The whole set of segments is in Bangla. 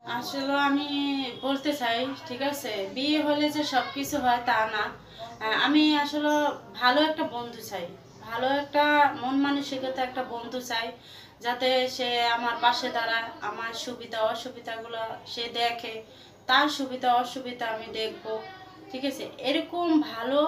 আসলে আমি বলতে চাই, ঠিক আছে, বিয়ে হলে যে সবকিছু হয় তা না। আমি আসলে ভালো একটা বন্ধু চাই, ভালো একটা মন মানসিকতা একটা বন্ধু চাই, যাতে সে আমার পাশে দাঁড়ায়, আমার সুবিধা অসুবিধাগুলো সে দেখে, তার সুবিধা অসুবিধা আমি দেখব। ঠিক আছে, এরকম ভালো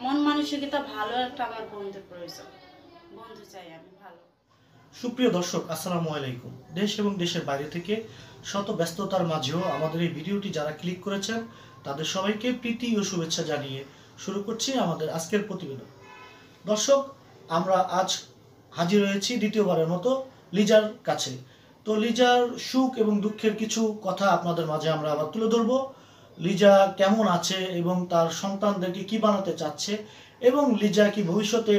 মন মানসিকতা ভালো একটা আমার বন্ধু প্রয়োজন, বন্ধু চাই আমি ভালো। সুপ্রিয় দর্শক, আসসালামু আলাইকুম। দেশ এবং দেশের বাইরে থেকে শত ব্যস্ততার মাঝেও আমাদের এই ভিডিওটি যারা ক্লিক করেছেন তাদের সবাইকে প্রীতি ও শুভেচ্ছা জানিয়ে শুরু করছি আমাদের আজকের প্রতিবেদন। দর্শক, আমরা আজ হাজির হয়েছি দ্বিতীয়বারের মতো লিজার কাছে। তো লিজার সুখ এবং দুঃখের কিছু কথা আপনাদের মাঝে আমরা আবার তুলে ধরব। লিজা কেমন আছে এবং তার সন্তানদেরকে কি বানাতে চাচ্ছে, এবং লিজা কি ভবিষ্যতে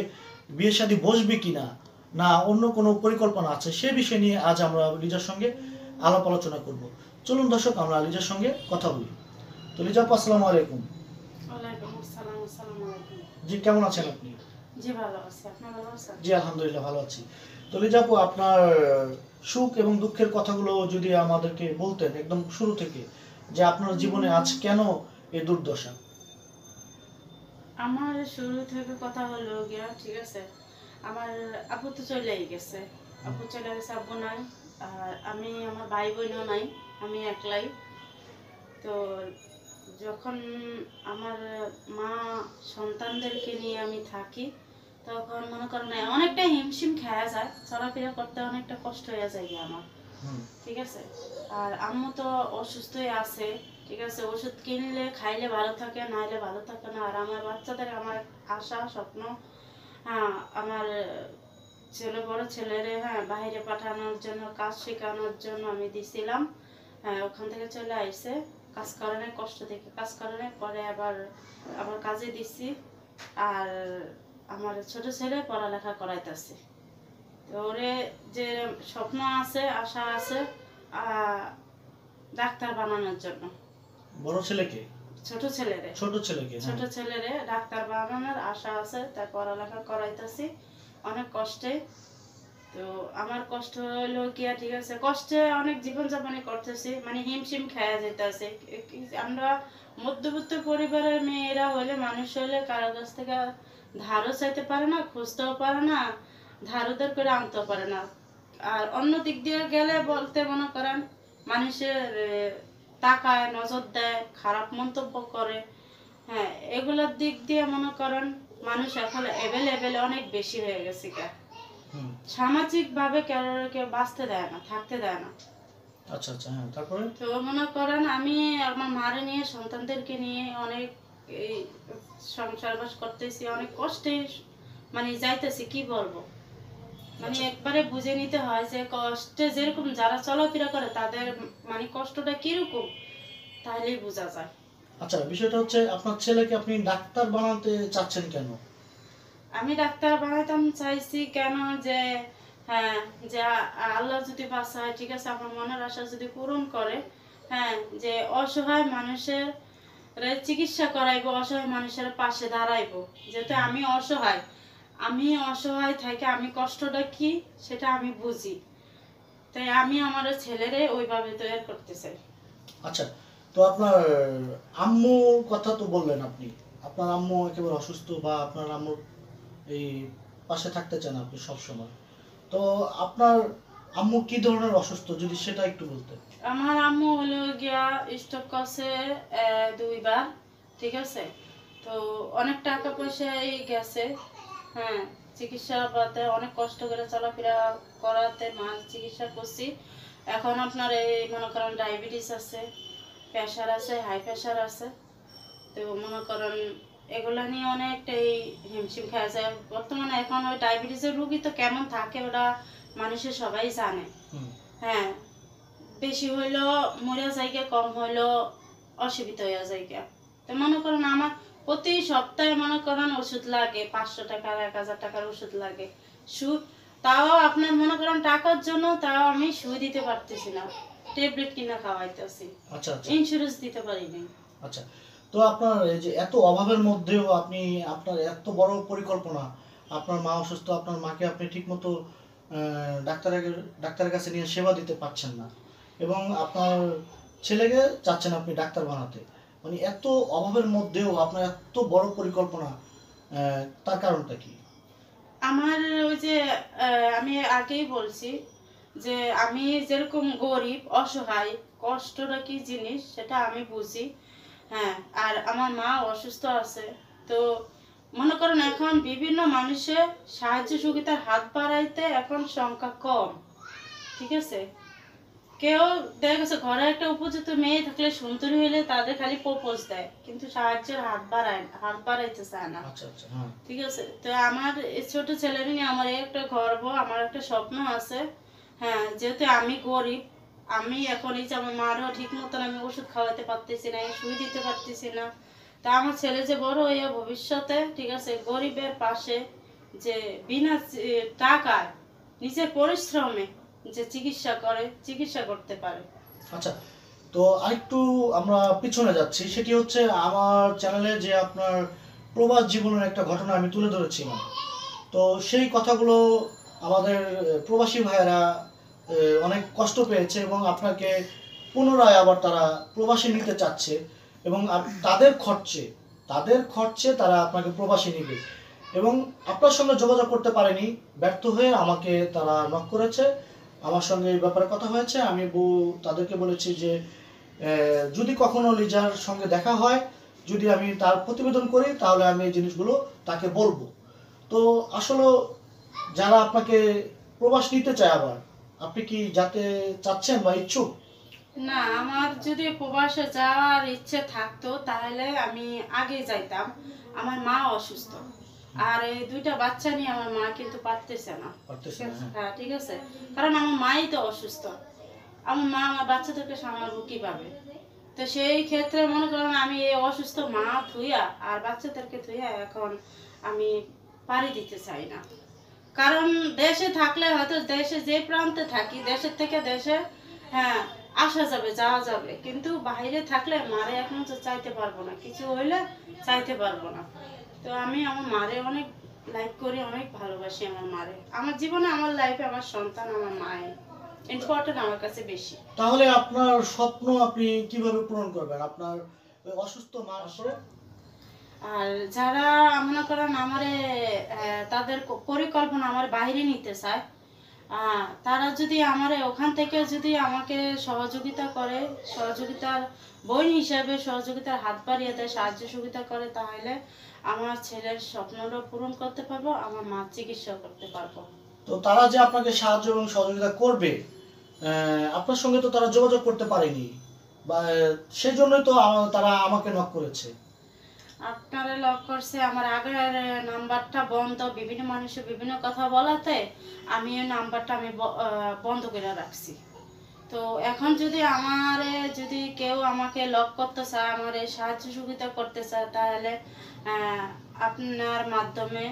বিয়ে শাদী বসবে কিনা, না অন্য কোনো পরিকল্পনা আছে, সে বিষয় নিয়ে আজ আমরা লিজার সঙ্গে আলাপ আলোচনা করব। চলুন দর্শক, আমরা লিজার সঙ্গে কথা বলি। তো লিজা, আসসালামু আলাইকুম। ওয়ালাইকুম আসসালাম। আসসালামু আলাইকুম। জি, কেমন আছেন আপনি? জি ভালো আছি, আপনি ভালো আছেন? জি আলহামদুলিল্লাহ ভালো আছি। তো লিজা আপু, আপনার সুখ এবং দুঃখের কথাগুলো যদি আমাদেরকে বলতেন একদম শুরু থেকে, যে আপনার জীবনে আজ কেন এই দুর্দশা। আমার শুরু থেকে কথা হলো গিয়া, ঠিক আছে, আমার আপু তো চলেই গেছে, আপু চলে গেছে, আব্বু নাই, আর আমি আমার ভাই বোনও নাই, আমি একলাই। তো যখন আমার মা সন্তানদেরকে নিয়ে আমি থাকি, তখন মনে করেন অনেকটা হিমশিম খেয়া যায়, চলাফেরা করতে অনেকটা কষ্ট হয়ে যায় গিয়ে আমার। ঠিক আছে, আর আম্মু তো অসুস্থই আছে। ঠিক আছে, ওষুধ কিনলে খাইলে ভালো থাকে, নাইলে ভালো থাকে না। আর আমার বাচ্চাদের আমার আশা স্বপ্ন, হ্যাঁ, আমার ছেলে বড় ছেলেরে হ্যাঁ বাইরে পাঠানোর জন্য, কাজ শেখানোর জন্য আমি দিছিলাম। হ্যাঁ, ওখান থেকে চলে আইসে, কাজ করানোর কষ্ট দেখে কাজ করানোর পরে আবার আবার কাজে দিছি। আর আমার ছোট ছেলে পড়ালেখা করাইতেছে। ওরে যে স্বপ্ন আছে, আশা আছে ডাক্তার বানানোর জন্য। বড় ছেলেকে? ছোট ছেলেরে। ছোট ছেলেরে ডাক্তার বানানোর আশা আছে, তাই পড়ালেখা করাইতেছি অনেক কষ্টে। তো আমার কষ্ট হইলো কি, ঠিক আছে, কষ্টে অনেক জীবনযাপনই করতেছি, মানে হিমশিম খায়া যেতেছে। আমরা মধ্যবিত্ত পরিবারের মেয়েরা হলে, মানুষ হলে কারো কাছ থেকে ধারও চাইতে পারে না, খুঁজতেও পারে না, ধার উধার করে আনতেও পারে না। আর অন্য দিক দিয়ে গেলে বলতে মনে করেন মানুষের তাকায়, নজর দেয়, খারাপ মন্তব্য করে। হ্যাঁ, এগুলোর দিক দিয়ে মনে করেন মানুষ এখন এভেলেবেল অনেক বেশি হয়ে গেছে। সামাজিক ভাবে কেউ বাঁচতে দেয় না, থাকতে দেয় না। আচ্ছা আচ্ছা, হ্যাঁ, তারপরে তো মনে করেন আমি আমার মারে নিয়ে, সন্তানদেরকে নিয়ে অনেক এই সংসার বাস করতেছি, অনেক কষ্টে মানে যাইতেছি, কি বলবো, মানে একবারে বুঝে নিতে হয় যে কষ্টে যেরকম যারা চলাফেরা করে তাদের মানে কষ্টটা কিরকম, তাহলেই বোঝা যায়। আচ্ছা, বিষয়টা হচ্ছে আপনার ছেলেকে আপনি ডাক্তার বানাতে চাচ্ছেন কেন? আমি ডাক্তার বানাইতাম চাইছি কেন, যে হ্যাঁ, যে আল্লাহ যদি বাঁচায়, ঠিক আছে, আমার মনের আশা যদি পূরণ করে, হ্যাঁ, যে অসহায় মানুষের চিকিৎসা করাইবো, অসহায় মানুষের পাশে দাঁড়াইবো। যেহেতু আমি অসহায় থাকি, আমি কষ্টটা কি সেটা আমি বুঝি, তাই আমি আমার ছেলেরে ওইভাবে তৈরি করতে চাই। আচ্ছা, তো আপনার আম্মুর কথা তো বললেন আপনি, আপনার আম্মু একেবারে অসুস্থ, বা আপনার আম্মুর এই পাশে থাকতে চান আপনি সব সময়। তো আপনার আম্মু কি ধরনের অসুস্থ, যদি সেটা একটু বলতেন। আমার আম্মু হলো গিয়া স্ট্রোক করছে 2বার। ঠিক আছে, তো অনেক টাকা পয়সাই গেছে। হ্যাঁ, চিকিৎসা পাতে অনেক কষ্ট করে চলাফেরা করাতে মা চিকিৎসা করছি। এখন আপনার এই মনে করেন ডায়াবেটিস আছে, প্রেশার আছে, হাই প্রেশার আছে। তো মনে করেন এগুলা নিয়ে অনেকটাই হিমশিম খাওয়া যায় বর্তমানে। এখন ওই ডায়াবেটিসের রুগী তো কেমন থাকে ওটা মানুষের সবাই জানে। হ্যাঁ, বেশি হইলো মরিয়া জায়গা, কম হইলো অসুবিধা হইয়া জায়গা। তো মনে করেন আমার প্রতি সপ্তাহে মনে করেন ওষুধ লাগে 500 টাকার, 1000 টাকার ওষুধ লাগে। তাও আপনার মনে করেন টাকার জন্য তাও আমি সুই দিতে পারতেছি না, ট্যাবলেট কিনা খাওয়াইতেছি। আচ্ছা আচ্ছা, ইন্স্যুরেন্স দিতে পারি না। আচ্ছা, তো আপনার এই যে এত অভাবের মধ্যেও আপনি, আপনার এত বড় পরিকল্পনা, আপনার মা অসুস্থ, আপনার মাকে আপনি ঠিকমতো ডাক্তারের ডাক্তারের কাছে নিয়ে সেবা দিতে পারছেন না, এবং আপনার ছেলেকে চাচ্ছেন আপনি ডাক্তার বানাতে, মানে এত অভাবের মধ্যেও আপনার এত বড় পরিকল্পনা, তার কারণটা কি? আমার ওই যে আমি আগেই বলছি যে আমি যেরকম গরিব অসহায়, কষ্টটা কি জিনিস সেটা আমি বুঝি। হ্যাঁ, আর আমার মা অসুস্থ আছে। তো মনে করেন এখন বিভিন্ন মানুষের সাহায্য সুবিধার হাত বাড়াইতে এখন সংখ্যা কম, ঠিক আছে। কেউ দেখা গেছে ঘরে একটা উপযুক্ত মেয়ে থাকলে সুন্দরী হইলে তাদের খালি প্রপোজ দেয়, কিন্তু সাহায্যের হাত বাড়াইতে চায় না। আচ্ছা আচ্ছা, হ্যাঁ। ঠিক আছে, তো আমার এই ছোট ছেলে নিয়ে আমার এই একটা গর্ব, আমার একটা স্বপ্ন আছে। হ্যাঁ, যেহেতু আমি গরিব, আমি এখন এই যে আমার মারও ঠিক মতন আমি ওষুধ খাওয়াতে পারতেছি না, সুই দিতে পারতেছি না। তা আমার ছেলে যে বড় হইয়া ভবিষ্যতে, ঠিক আছে, গরিবের পাশে যে বিনা টাকায় নিজের পরিশ্রমে যে চিকিৎসা করতে পারে। আচ্ছা, তো আরেকটু আমরা পিছনে যাচ্ছি, সেটি হচ্ছে আমার চ্যানেলে যে আপনার প্রবাস জীবনের একটা ঘটনা আমি তুলে ধরেছিলাম। তো সেই কথাগুলো আমাদের প্রবাসী ভাইয়েরা অনেক কষ্ট পেয়েছে এবং আপনাকে পুনরায় আবার তারা প্রবাসী নিতে চাচ্ছে এবং তাদের খরচে তারা আপনাকে প্রবাসী নেবে এবং আপনার সঙ্গে যোগাযোগ করতে পারেনি, ব্যর্থ হয়ে আমাকে তারা নক করেছে, আমার সঙ্গে এই ব্যাপারে কথা হয়েছে। আমি তাদেরকে বলেছি যে যদি কখনো লিজার সঙ্গে দেখা হয়, যদি আমি তার প্রতিবেদন করি, তাহলে আমি এই জিনিসগুলো তাকে বলবো। তো আসলে যারা আপনাকে প্রবাস নিতে চায়, আবার আপনি কি যাতে চাচ্ছেন বা ইচ্ছুক? না, আমার যদি প্রবাসে যাওয়ার ইচ্ছে থাকতো তাহলে আমি আগে যাইতাম। আমার মা অসুস্থ, আর এই দুইটা বাচ্চা নিয়ে আমার মা কিন্তু পারতেছে না। হ্যাঁ, ঠিক আছে, কারণ আমার মাই তো অসুস্থ। আমার মা আমার বাচ্চাদেরকে সামলাবো কিভাবে? তো সেই ক্ষেত্রে মনে করেন আমি এই অসুস্থ মা থুইয়া আর বাচ্চাদেরকে থুইয়া এখন আমি পাড়ি দিতে চাই না। কারণ দেশে থাকলে হয়তো দেশে যে প্রান্তে থাকি, দেশের থেকে দেশে হ্যাঁ আসা যাবে, যাওয়া যাবে, কিন্তু বাইরে থাকলে মারে এখন তো চাইতে পারবো না, কিছু হইলে চাইতে পারবো না। তো আমি আমার মারে অনেক লাইক করি, অনেক ভালোবাসি আমার মারে। আমার জীবনে, আমার লাইফে আমার সন্তান, আমার মায়ের ইম্পর্টেন্ট আমার কাছে বেশি। তাহলে আপনার স্বপ্ন আপনি কিভাবে পূরণ করবেন আপনার অসুস্থ মা? আর যারা মনে করেন আমারে তাদের পরিকল্পনা আমার বাইরে নিতে চায়, তারা যদি আমারে ওখান থেকে যদি আমাকে সহযোগিতা করে, সহযোগিতার বোন হিসাবে সহযোগিতার হাত বাড়িয়ে দেয়, সাহায্য সুবিধা করে, তাহলে আমার ছেলের স্বপ্নটা পূরণ করতে পারবো, আমার মা চিকিৎসা করতে পারবো। তো তারা যে আপনাকে সাহায্য এবং সহযোগিতা করবে, আপনার সঙ্গে তো তারা যোগাযোগ করতে পারেনি, বা সেই জন্যই তো তারা আমাকে নক করেছে। আপনারা লক করছে, আমার আগের নাম্বারটা বন্ধ, বিভিন্ন মানুষের বিভিন্ন কথা বলাতে আমি এই নাম্বারটা আমি বন্ধ করে রাখছি। তো এখন যদি কেউ আমাকে লক করতে চায়, আমার এই সাহায্য সুবিধা করতে চায়, তাহলে আপনার মাধ্যমে,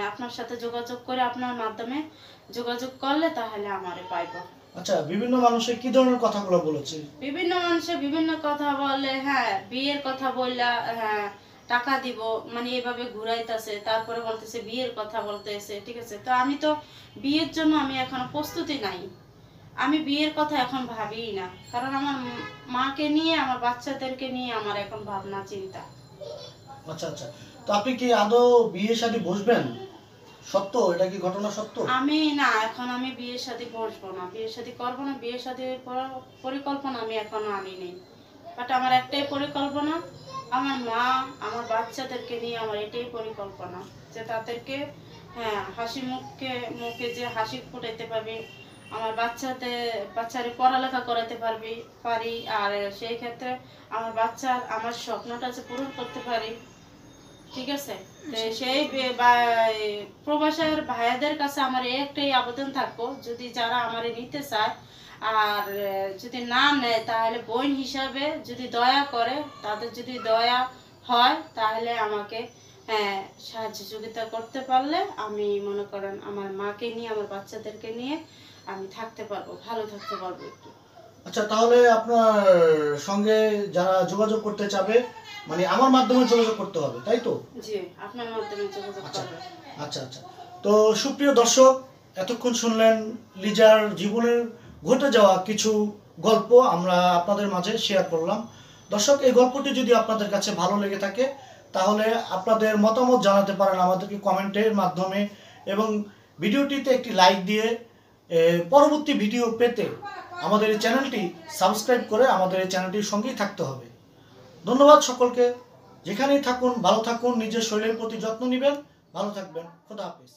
আপনার সাথে যোগাযোগ করে, আপনার মাধ্যমে যোগাযোগ করলে তাহলে আমারে পাইবো। আচ্ছা, বিভিন্ন মানুষের কি ধরনের কথাগুলো বলেছে? বিভিন্ন মানুষে বিভিন্ন কথা বলে, হ্যাঁ বিয়ের কথা বললা, হ্যাঁ টাকা দিব, মানে এভাবে ঘুরাইতেছে, তারপরে বলতেছে বিয়ের কথা বলতেছে, ঠিক আছে। তো আমি তো বিয়ের জন্য আমি এখনো প্রস্তুতি নাই, আমি বিয়ের কথা এখন ভাবিই না, কারণ আমার মাকে নিয়ে, আমার বাচ্চাদেরকে নিয়ে আমার এখন ভাবনা চিন্তা। আচ্ছা আচ্ছা, তো আপনি কি আদৌ বিয়ে শাদী বসবেন? সত্য এটা কি ঘটনা সত্য? আমি না, এখন আমি বিয়ে শাদী বসবো না, বিয়ে শাদী করবো না, বিয়ে শাদীর পরিকল্পনা আমি এখনো আনিনি। বাট আমার একটাই পরিকল্পনা, আমার মা, আমার বাচ্চাদেরকে নিয়ে আমার এটাই পরিকল্পনা, যে তাদেরকে হ্যাঁ মুখে যে হাসি ফুটাইতে পারবি, আমার বাচ্চারে পড়ালেখা করাতে পারি, আর সেই ক্ষেত্রে আমার স্বপ্নটা যে পূরণ করতে পারি, ঠিক আছে। তো সেই প্রবাসের ভাইয়াদের কাছে আমার একটাই আবেদন থাকবো, যদি যারা আমারে নিতে চায়, আর যদি না নেয় তাহলে বোন হিসাবে যদি দয়া করে, তাদের যদি দয়া হয়, তাহলে আমাকে সাহায্য সহযোগিতা করতে পারলে আমি মনে করেন আমার মাকে নিয়ে, আমার বাচ্চাদেরকে নিয়ে আমি থাকতে পারবো, ভালো থাকতে পারবো একটু। আচ্ছা, তাহলে আপনার সঙ্গে যারা যোগাযোগ করতে চাবে, মানে আমার মাধ্যমে যোগাযোগ করতে হবে, তাই তো? জি, আপনার মাধ্যমে যোগাযোগ করবে। আচ্ছা আচ্ছা, তো সুপ্রিয় দর্শক, এতক্ষণ শুনলেন লিজার জীবনের ঘটে যাওয়া কিছু গল্প আমরা আপনাদের মাঝে শেয়ার করলাম। দর্শক, এই গল্পটি যদি আপনাদের কাছে ভালো লেগে থাকে তাহলে আপনাদের মতামত জানাতে পারেন আমাদেরকে কমেন্টের মাধ্যমে, এবং ভিডিওটিতে একটি লাইক দিয়ে পরবর্তী ভিডিও পেতে আমাদের এই চ্যানেলটি সাবস্ক্রাইব করে আমাদের এই চ্যানেলটির সঙ্গেই থাকতে হবে। ধন্যবাদ সকলকে। যেখানেই থাকুন ভালো থাকুন, নিজের শরীরের প্রতি যত্ন নেবেন, ভালো থাকবেন। খোদা হাফেজ।